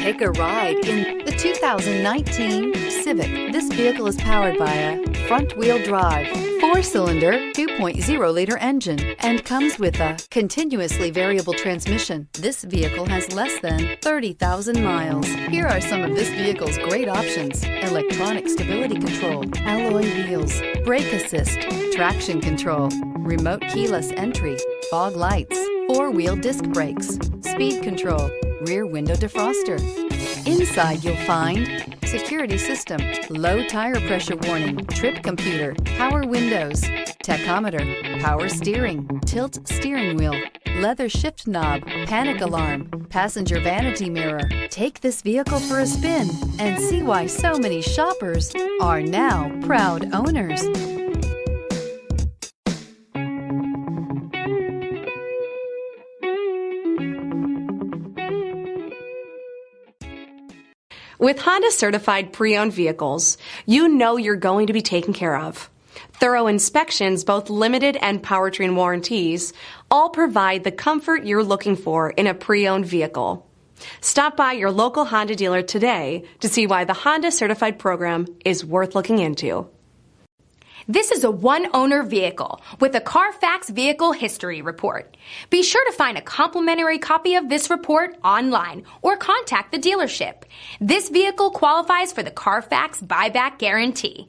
Take a ride in the 2019 Civic. This vehicle is powered by a front-wheel drive, 4-cylinder, 2.0-liter engine, and comes with a continuously variable transmission. This vehicle has less than 30,000 miles. Here are some of this vehicle's great options: electronic stability control, alloy wheels, brake assist, traction control, remote keyless entry, fog lights, 4-wheel disc brakes, speed control, rear window defroster. Inside you'll find security system, low tire pressure warning, trip computer, power windows, tachometer, power steering, tilt steering wheel, leather shift knob, panic alarm, passenger vanity mirror. Take this vehicle for a spin and see why so many shoppers are now proud owners. With Honda certified pre-owned vehicles, you know you're going to be taken care of. Thorough inspections, both limited and powertrain warranties, all provide the comfort you're looking for in a pre-owned vehicle. Stop by your local Honda dealer today to see why the Honda certified program is worth looking into. This is a one-owner vehicle with a CARFAX Vehicle History Report. Be sure to find a complimentary copy of this report online or contact the dealership. This vehicle qualifies for the CARFAX Buyback Guarantee.